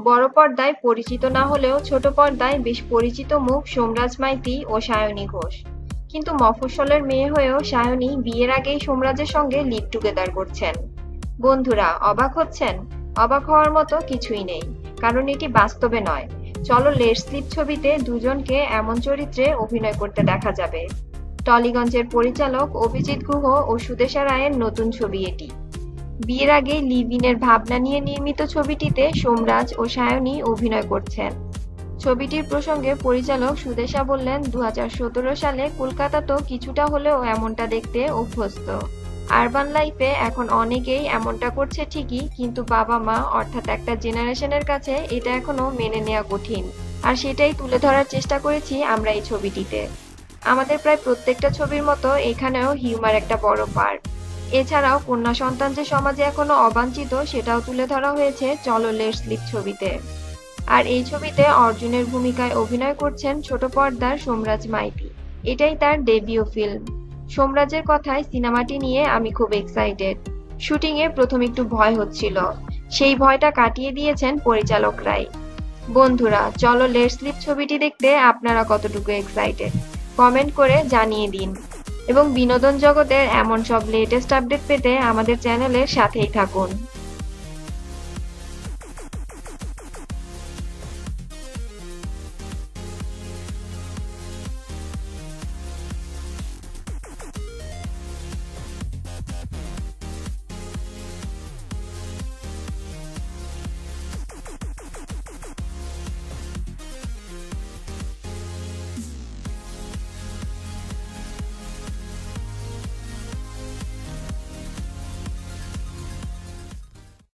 বড় পর্দায় পরিচিত না হলেও ছোট পর্দায় বেশ পরিচিত মুখ সোমরাজ মাইতি ও সায়নী ঘোষ। কিন্তু মফস্বলের মেয়ে হয়েও সায়নী বিয়ের আগেই সোমরাজের সঙ্গে লিভ টুগেদার করছেন। বন্ধুরা, অবাক হচ্ছেন? অবাক হওয়ার মতো কিছুই নেই, কারণ এটি বাস্তবে নয়। চলো লেটস স্লিপ ছবিতে দুজনকে এমন চরিত্রে অভিনয় করতে দেখা যাবে। টলিগঞ্জের পরিচালক অভিজিৎ গুহ ও সুদেশা রায়ের নতুন ছবি এটি। বিয়ের আগে লিভ ইনের ভাবনা নিয়ে নির্মিত ছবিটিতে সোমরাজ ও সায়নী অভিনয় করছেন। ছবিটির প্রসঙ্গে পরিচালক সুদেশা বললেন, 2017 সালে কলকাতা তো কিছুটা হলেও এমনটা দেখতে অভ্যস্ত। আরবান লাইফে এখন অনেকেই এমনটা করছে ঠিকই, কিন্তু বাবা মা অর্থাৎ একটা জেনারেশনের কাছে এটা এখনো মেনে নেওয়া কঠিন। আর সেটাই তুলে ধরার চেষ্টা করেছি আমরা এই ছবিটিতে। আমাদের প্রায় প্রত্যেকটা ছবির মতো এখানেও হিউমার একটা বড় পার্ট। এছাড়াও কন্যা সন্তান যে সমাজে এখনো অবাঞ্ছিত সেটাও তুলে ধরা হয়েছে চলো লেটস স্লিপ ছবিতে। আর এই ছবিতে অর্জুনের ভূমিকায় অভিনয় করছেন ছোট পর্দার সোমরাজ মাইতি। এটাই তার ডেবিউ ফিল্ম। সোমরাজের কথায় সিনেমাটি নিয়ে আমি খুব এক্সাইটেড। শুটিং এ প্রথম একটু ভয় হচ্ছিল, সেই ভয়টা কাটিয়ে দিয়েছেন পরিচালকরাই। বন্ধুরা, চলো লেটস স্লিপ ছবিটি দেখতে আপনারা কতটুকু এক্সাইটেড কমেন্ট করে জানিয়ে দিন, এবং বিনোদন জগতের এমন সব লেটেস্ট আপডেট পেতে আমাদের চ্যানেলের সাথেই থাকুন।